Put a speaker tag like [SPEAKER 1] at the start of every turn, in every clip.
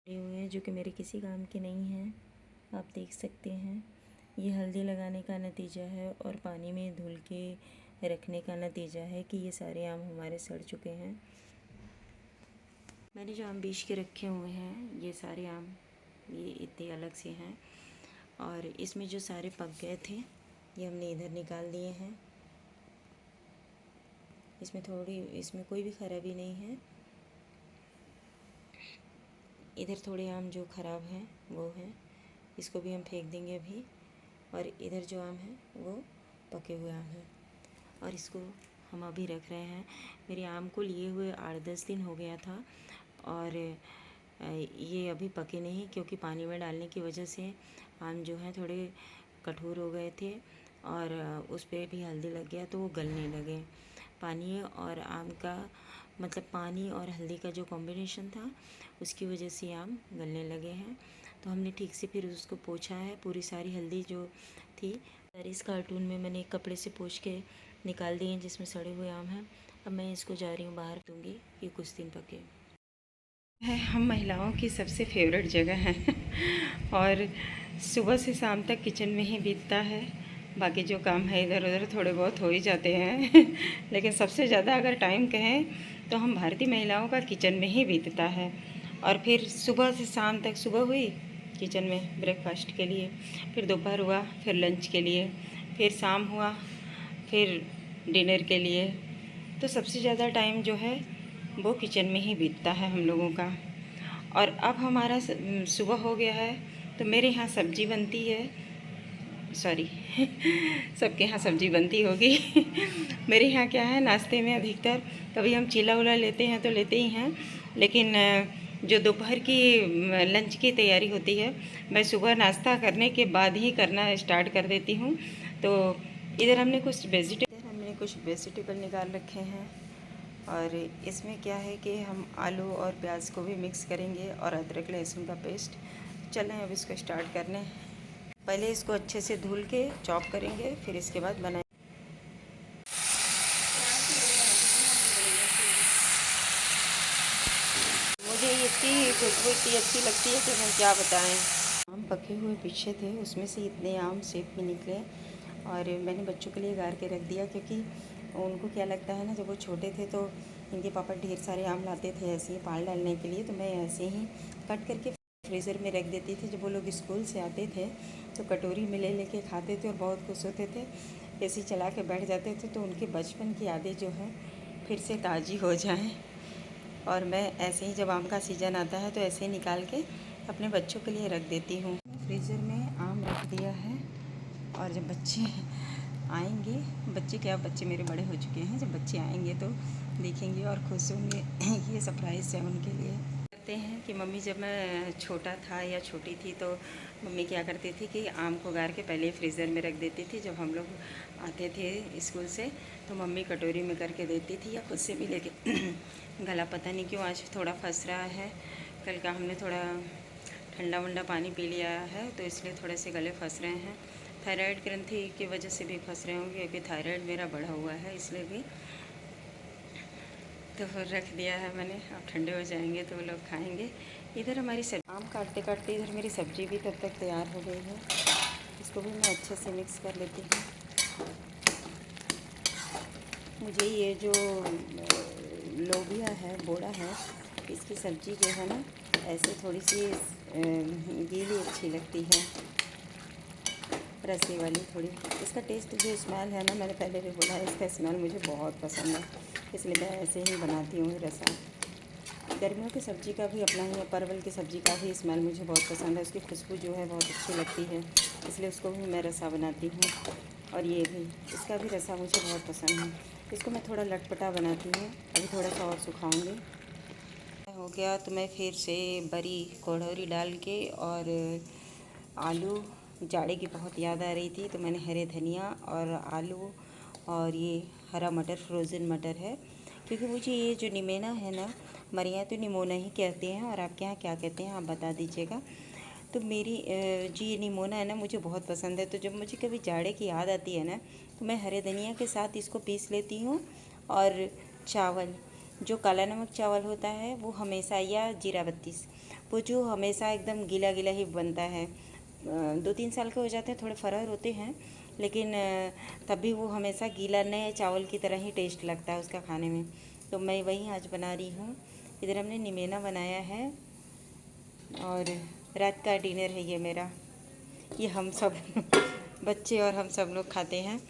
[SPEAKER 1] पड़े हुए हैं जो कि मेरे किसी काम के नहीं हैं। आप देख सकते हैं ये हल्दी लगाने का नतीजा है और पानी में धुल के रखने का नतीजा है कि ये सारे आम हमारे सड़ चुके हैं। मैंने जो आम बीछ के रखे हुए हैं ये सारे आम ये इतने अलग से हैं और इसमें जो सारे पक गए थे ये हमने इधर निकाल दिए हैं। इसमें कोई भी खराबी नहीं है। इधर थोड़े आम जो ख़राब हैं वो हैं, इसको भी हम फेंक देंगे अभी। और इधर जो आम हैं वो पके हुए आम हैं और इसको हम अभी रख रहे हैं। मेरे आम को लिए हुए 8-10 दिन हो गया था और ये अभी पके नहीं क्योंकि पानी में डालने की वजह से आम जो हैं थोड़े कठोर हो गए थे और उस पर भी हल्दी लग गया तो वो गलने लगे। पानी और आम का मतलब पानी और हल्दी का जो कॉम्बिनेशन था उसकी वजह से आम गलने लगे हैं। तो हमने ठीक से फिर उसको पोंछा है। पूरी सारी हल्दी जो थी सारी इस कार्टून में मैंने एक कपड़े से पोंछ के निकाल दिए जिसमें सड़े हुए आम हैं। अब मैं इसको जा रही हूँ बाहर दूँगी कि कुछ दिन पके।
[SPEAKER 2] है हम महिलाओं की सबसे फेवरेट जगह है और सुबह से शाम तक किचन में ही बीतता है। बाकी जो काम है इधर उधर थोड़े बहुत हो ही जाते हैं लेकिन सबसे ज़्यादा अगर टाइम कहें तो हम भारतीय महिलाओं का किचन में ही बीतता है। और फिर सुबह से शाम तक, सुबह हुई किचन में ब्रेकफास्ट के लिए, फिर दोपहर हुआ फिर लंच के लिए, फिर शाम हुआ फिर डिनर के लिए। तो सबसे ज़्यादा टाइम जो है वो किचन में ही बीतता है हम लोगों का। और अब हमारा सुबह हो गया है तो मेरे यहाँ सब्ज़ी बनती है, सॉरी सबके यहाँ सब्ज़ी बनती होगी मेरे यहाँ क्या है, नाश्ते में अधिकतर कभी हम चीला उला लेते हैं तो लेते ही हैं, लेकिन जो दोपहर की लंच की तैयारी होती है मैं सुबह नाश्ता करने के बाद ही करना स्टार्ट कर देती हूँ। तो इधर हमने कुछ वेजिटेबल निकाल रखे हैं और इसमें क्या है कि हम आलू और प्याज को भी मिक्स करेंगे और अदरक लहसुन का पेस्ट। चलें अब इसको स्टार्ट करने। पहले इसको अच्छे से धुल के चॉप करेंगे फिर इसके बाद बनाएंगे। मुझे इतनी खुशबू इतनी अच्छी लगती है कि मैं क्या बताएं। आम पके हुए पीछे थे उसमें से इतने आम सेब में निकले और मैंने बच्चों के लिए गार के रख दिया क्योंकि उनको क्या लगता है ना, जब वो छोटे थे तो इनके पापा ढेर सारे आम लाते थे ऐसे ही पाल डालने के लिए, तो मैं ऐसे ही कट करके फ्रीज़र में रख देती थी। जब वो लोग स्कूल से आते थे तो कटोरी में ले लेके खाते थे और बहुत खुश होते थे। ऐसे ही चला के बैठ जाते थे तो उनके बचपन की यादें जो हैं फिर से ताज़ी हो जाएं। और मैं ऐसे ही जब आम का सीज़न आता है तो ऐसे ही निकाल के अपने बच्चों के लिए रख देती हूँ। फ्रीज़र में आम रख दिया है और जब बच्चे आएंगे, बच्चे क्या, बच्चे मेरे बड़े हो चुके हैं, जब बच्चे आएंगे तो देखेंगे और खुश होंगे ये सरप्राइज़ है उनके लिए। कहते हैं कि मम्मी जब मैं छोटा था या छोटी थी तो मम्मी क्या करती थी कि आम को गार के पहले फ्रीज़र में रख देती थी। जब हम लोग आते थे स्कूल से तो मम्मी कटोरी में करके देती थी या खुद से भी लेके गला पता नहीं क्यों आज थोड़ा फंस रहा है। कल का हमने थोड़ा ठंडा वंडा पानी पी लिया है तो इसलिए थोड़े से गले फंस रहे हैं। थायराइड ग्रंथि की वजह से भी फंस रहे होंगे क्योंकि थायराइड मेरा बढ़ा हुआ है इसलिए भी। तो रख दिया है मैंने, अब ठंडे हो जाएंगे तो वो लोग खाएंगे। इधर हमारी आम काटते काटते इधर मेरी सब्ज़ी भी तब तक तैयार हो गई है। इसको भी मैं अच्छे से मिक्स कर लेती हूँ। मुझे ये जो लोबिया है, बोड़ा है, इसकी सब्ज़ी जो है ना ऐसे थोड़ी सी गीली अच्छी लगती है, रसी वाली थोड़ी। इसका टेस्ट जो स्मेल है ना, मैंने पहले भी बोला है, इसका स्मेल मुझे बहुत पसंद है इसलिए मैं ऐसे ही बनाती हूँ रसा। गर्मियों की सब्ज़ी का भी अपना ही है, परवल की सब्ज़ी का भी स्मेल मुझे बहुत पसंद है, उसकी खुशबू जो है बहुत अच्छी लगती है इसलिए उसको भी मैं रसा बनाती हूँ। और ये भी, इसका भी रसा मुझे बहुत पसंद है। इसको मैं थोड़ा लटपटा बनाती हूँ, अभी थोड़ा सा और सुखाऊँगी। हो गया तो मैं फिर से बड़ी कोड़ौरी डाल के और आलू, जाड़े की बहुत याद आ रही थी तो मैंने हरे धनिया और आलू और ये हरा मटर, फ्रोज़न मटर है क्योंकि मुझे ये जो निमेना है ना, हमारे यहाँ तो निमोना ही कहते हैं और आपके यहाँ क्या कहते हैं आप बता दीजिएगा। तो मेरी जी ये निमोना है ना मुझे बहुत पसंद है। तो जब मुझे कभी जाड़े की याद आती है ना तो मैं हरे धनिया के साथ इसको पीस लेती हूँ और चावल, जो काला नमक चावल होता है वो हमेशा, या जीरा बत्तीस,
[SPEAKER 1] पोचू हमेशा एकदम गीला गीला ही बनता है। 2-3 साल के हो जाते हैं, थोड़े फरहर होते हैं, लेकिन तब भी वो हमेशा गीला नए चावल की तरह ही टेस्ट लगता है उसका खाने में। तो मैं वही आज बना रही हूँ। इधर हमने निमेना बनाया है और रात का डिनर है ये मेरा। ये हम सब बच्चे और हम सब लोग खाते हैं।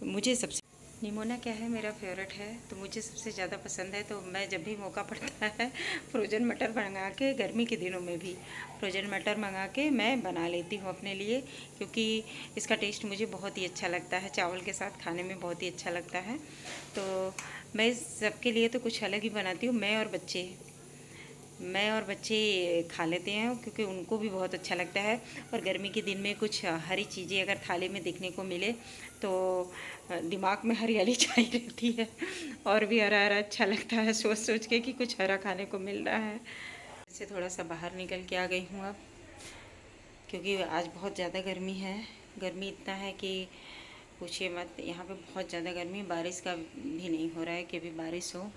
[SPEAKER 1] मुझे सबसे निमोना क्या है, मेरा फेवरेट है, तो मुझे सबसे ज़्यादा पसंद है। तो मैं जब भी मौका पड़ता है फ्रोजन मटर मंगा के, गर्मी के दिनों में भी फ्रोजन मटर मंगा के मैं बना लेती हूँ अपने लिए, क्योंकि इसका टेस्ट मुझे बहुत ही अच्छा लगता है, चावल के साथ खाने में बहुत ही अच्छा लगता है। तो मैं सबके लिए तो कुछ अलग ही बनाती हूँ। मैं और बच्चे खा लेते हैं, क्योंकि उनको भी बहुत अच्छा लगता है। और गर्मी के दिन में कुछ हरी चीज़ें अगर थाली में देखने को मिले तो दिमाग में हरियाली छाई रहती है, और भी हरा हरा अच्छा लगता है सोच सोच के कि कुछ हरा खाने को मिल रहा है। इससे थोड़ा सा बाहर निकल के आ गई हूँ अब, क्योंकि आज बहुत ज़्यादा गर्मी है। गर्मी इतना है कि पूछिए मत, यहाँ पे बहुत ज़्यादा गर्मी, बारिश का भी नहीं हो रहा है कि अभी बारिश हो।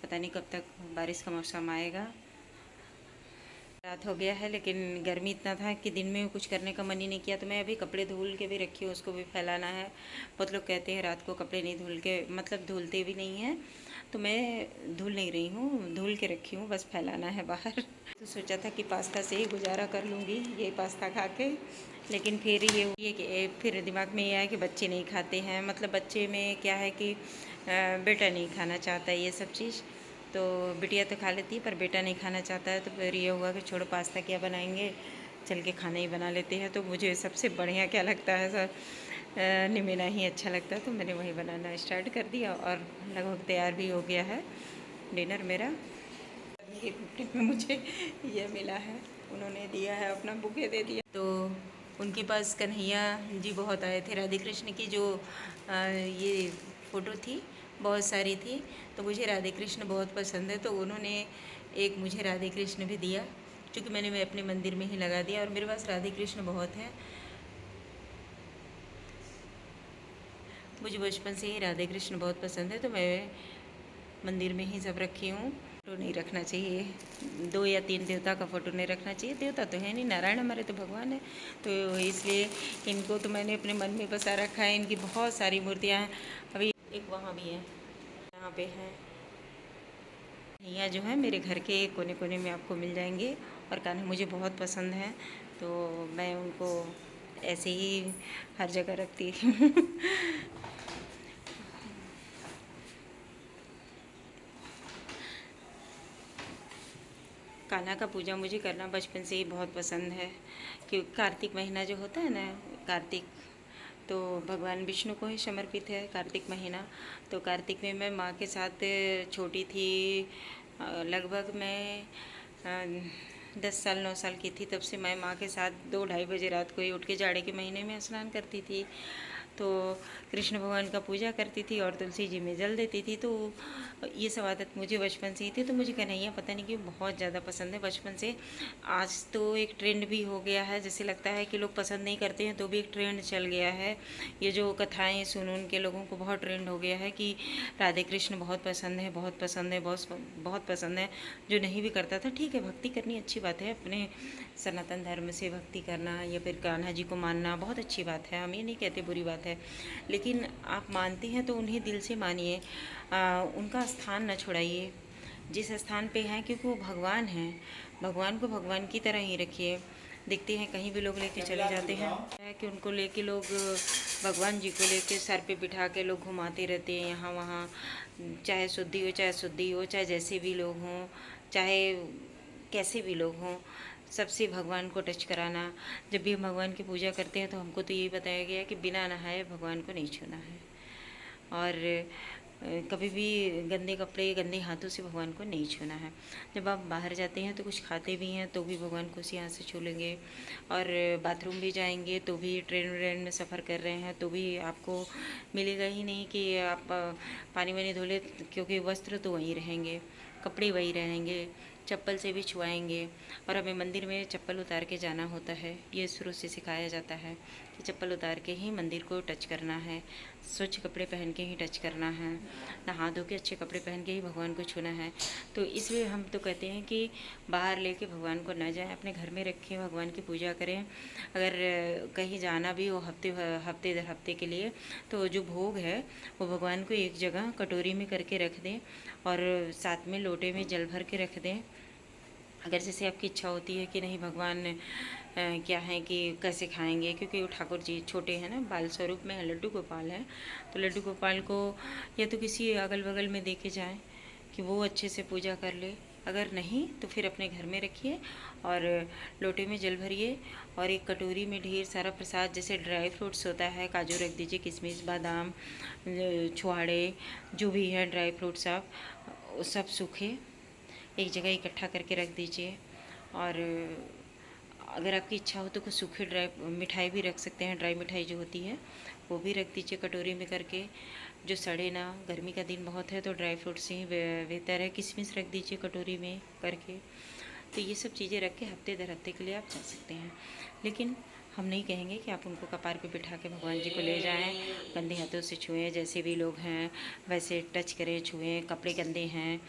[SPEAKER 1] पता नहीं कब तक बारिश का मौसम आएगा। रात हो गया है, लेकिन गर्मी इतना था कि दिन में कुछ करने का मन ही नहीं किया। तो मैं अभी कपड़े धुल के भी रखी हूँ, उसको भी फैलाना है। बहुत लोग कहते हैं रात को कपड़े नहीं धुल के, मतलब धुलते भी नहीं हैं, तो मैं धुल नहीं रही हूँ, धुल के रखी हूँ, बस फैलाना है बाहर। तो सोचा था कि पास्ता से ही गुजारा कर लूँगी, ये पास्ता खा के, लेकिन फिर ये कि फिर दिमाग में ये आया कि बच्चे नहीं खाते हैं। मतलब बच्चे में क्या है कि बेटा नहीं खाना चाहता है ये सब चीज़, तो बिटिया तो खा लेती है पर बेटा नहीं खाना चाहता है। तो फिर ये हुआ कि छोड़ो, पास्ता क्या बनाएंगे, चल के खाना ही बना लेते हैं। तो मुझे सबसे बढ़िया क्या लगता है सर, निमेना ही अच्छा लगता है, तो मैंने वही बनाना स्टार्ट कर दिया और लगभग तैयार भी हो गया है डिनर मेरा। एक गिफ्ट में मुझे ये मिला है, उन्होंने दिया है, अपना बुके दे दिया। तो उनके पास कन्हैया जी बहुत आए थे, राधे कृष्ण की जो ये फ़ोटो थी बहुत सारी थी, तो मुझे राधे कृष्ण बहुत पसंद है, तो उन्होंने एक मुझे राधे कृष्ण भी दिया, क्योंकि मैं अपने मंदिर में ही लगा दिया। और मेरे पास राधे कृष्ण बहुत हैं, मुझे बचपन से ही राधे कृष्ण बहुत पसंद है, तो मैं मंदिर में ही सब रखी हूँ। फ़ोटो नहीं रखना चाहिए, 2 या 3 देवता का फ़ोटो नहीं रखना चाहिए। देवता तो है नहीं, नारायण हमारे तो भगवान है, तो इसलिए इनको तो मैंने अपने मन में बसा रखा है। इनकी बहुत सारी मूर्तियाँ हैं, अभी एक वहाँ भी है, यहाँ पे है। कन्हैया जो है मेरे घर के कोने कोने में आपको मिल जाएंगे, और कान्हा मुझे बहुत पसंद है, तो मैं उनको ऐसे ही हर जगह रखती हूँ। कान्हा का पूजा मुझे करना बचपन से ही बहुत पसंद है, क्योंकि कार्तिक महीना जो होता है ना, कार्तिक तो भगवान विष्णु को ही समर्पित है कार्तिक महीना। तो कार्तिक में मैं माँ के साथ छोटी थी, लगभग मैं 10 साल 9 साल की थी, तब से मैं माँ के साथ 2-2:30 बजे रात को ही उठ के जाड़े के महीने में स्नान करती थी। तो कृष्ण भगवान का पूजा करती थी और तुलसी जी में जल देती थी। तो ये सब आदत मुझे बचपन से ही थी, तो मुझे कन्हैया पता नहीं क्यों बहुत ज़्यादा पसंद है बचपन से। आज तो एक ट्रेंड भी हो गया है, जैसे लगता है कि लोग पसंद नहीं करते हैं तो भी एक ट्रेंड चल गया है। ये जो कथाएं सुन के लोगों को बहुत ट्रेंड हो गया है कि राधे कृष्ण बहुत पसंद है, बहुत पसंद है, बहुत पसंद है। जो नहीं भी करता था, ठीक है, भक्ति करनी अच्छी बात है, अपने सनातन धर्म से भक्ति करना या फिर कान्हा जी को मानना बहुत अच्छी बात है, हम ये नहीं कहते बुरी बात है। लेकिन आप मानते हैं तो उन्हें दिल से मानिए, उनका स्थान न छुड़ाइए जिस स्थान पे हैं, क्योंकि वो भगवान हैं। भगवान को भगवान की तरह ही रखिए। देखते हैं कहीं भी लोग लेके चले जाते हैं कि उनको लेके लोग, भगवान जी को लेके सर पे बिठा के लोग घुमाते रहते हैं यहाँ वहाँ, चाहे शुद्धि हो, चाहे जैसे भी लोग हों, चाहे कैसे भी लोग हों, सबसे भगवान को टच कराना। जब भी हम भगवान की पूजा करते हैं तो हमको तो यही बताया गया है कि बिना नहाए भगवान को नहीं छूना है, और कभी भी गंदे कपड़े गंदे हाथों से भगवान को नहीं छूना है। जब आप बाहर जाते हैं तो कुछ खाते भी हैं तो भी भगवान को उसी हाथ से छू लेंगे, और बाथरूम भी जाएंगे तो भी, ट्रेन व्रेन में सफ़र कर रहे हैं तो भी आपको मिलेगा ही नहीं कि आप पानी वानी धो ले, क्योंकि वस्त्र तो वहीं रहेंगे, कपड़े वही रहेंगे, चप्पल से भी छुआएंगे। और हमें मंदिर में चप्पल उतार के जाना होता है, ये शुरू से सिखाया जाता है कि चप्पल उतार के ही मंदिर को टच करना है। स्वच्छ कपड़े पहन के ही टच करना है, नहा धो के अच्छे कपड़े पहन के ही भगवान को छूना है। तो इसलिए हम तो कहते हैं कि बाहर लेके भगवान को न जाएं, अपने घर में रखें, भगवान की पूजा करें। अगर कहीं जाना भी हो हफ्ते दर हफ्ते के लिए, तो जो भोग है वो भगवान को एक जगह कटोरी में करके रख दें और साथ में लोटे में जल भर के रख दें। अगर जैसे आपकी इच्छा होती है कि नहीं भगवान क्या है कि कैसे खाएंगे, क्योंकि वो ठाकुर जी छोटे हैं ना, बाल स्वरूप में लड्डू गोपाल हैं, तो लड्डू गोपाल को या तो किसी अगल बगल में दे के जाएँ कि वो अच्छे से पूजा कर ले। अगर नहीं तो फिर अपने घर में रखिए और लोटे में जल भरिए और एक कटोरी में ढेर सारा प्रसाद, जैसे ड्राई फ्रूट्स होता है, काजू रख दीजिए, किशमिश, बादाम, छुहाड़े, जो भी है ड्राई फ्रूट्स आप सब सूखे एक जगह इकट्ठा करके रख दीजिए। और अगर आपकी इच्छा हो तो कुछ सूखे ड्राई मिठाई भी रख सकते हैं, ड्राई मिठाई जो होती है वो भी रख दीजिए कटोरी में करके, जो सड़े ना। गर्मी का दिन बहुत है तो ड्राई फ्रूट से ही बेहतर है। किशमिश रख दीजिए कटोरी में करके। तो ये सब चीज़ें रख के हफ्ते दर हफ्ते के लिए आप जा सकते हैं। लेकिन हम नहीं कहेंगे कि आप उनको कपार पे बिठा के भगवान जी को ले जाएं, गंदे हाथों से छुएं, जैसे भी लोग हैं वैसे टच करें, छुएं, कपड़े गंदे हैं,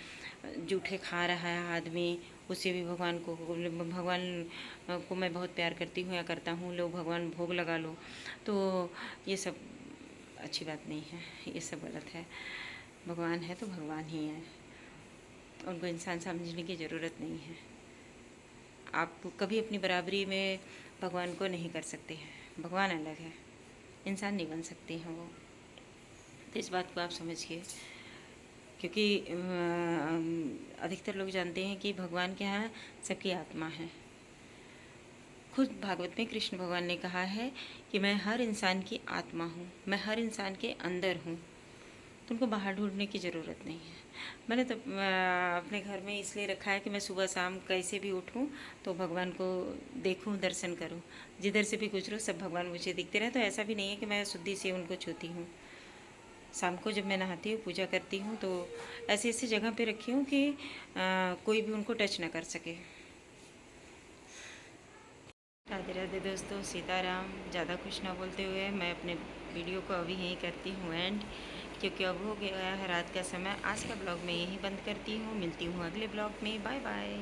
[SPEAKER 1] जूठे खा रहा है आदमी, उसे भी भगवान को मैं बहुत प्यार करती हूँ या करता हूँ, लो भगवान भोग लगा लो। तो ये सब अच्छी बात नहीं है, ये सब गलत है। भगवान है तो भगवान ही है, उनको इंसान समझने की ज़रूरत नहीं है। आप कभी अपनी बराबरी में भगवान को नहीं कर सकते हैं, भगवान अलग है, इंसान नहीं बन सकते हैं वो। तो इस बात को आप समझिए, क्योंकि अधिकतर लोग जानते हैं कि भगवान के यहाँ सबकी आत्मा है। खुद भागवत में कृष्ण भगवान ने कहा है कि मैं हर इंसान की आत्मा हूँ, मैं हर इंसान के अंदर हूँ, तो उनको बाहर ढूंढने की ज़रूरत नहीं है। मैंने तो अपने घर में इसलिए रखा है कि मैं सुबह शाम कैसे भी उठूँ तो भगवान को देखूँ, दर्शन करूँ, जिधर से भी गुजरूँ सब भगवान मुझे दिखते रहे। तो ऐसा भी नहीं है कि मैं शुद्धि से उनको छूती हूँ। शाम को जब मैं नहाती हूँ, पूजा करती हूँ, तो ऐसी ऐसी जगह पे रखी हूँ कि कोई भी उनको टच ना कर सके। राधे राधे दोस्तों, सीताराम। ज़्यादा कुछ ना बोलते हुए मैं अपने वीडियो को अभी यहीं करती हूँ एंड, क्योंकि अब हो गया है रात का समय। आज का ब्लॉग मैं यहीं बंद करती हूँ, मिलती हूँ अगले ब्लॉग में। Bye bye.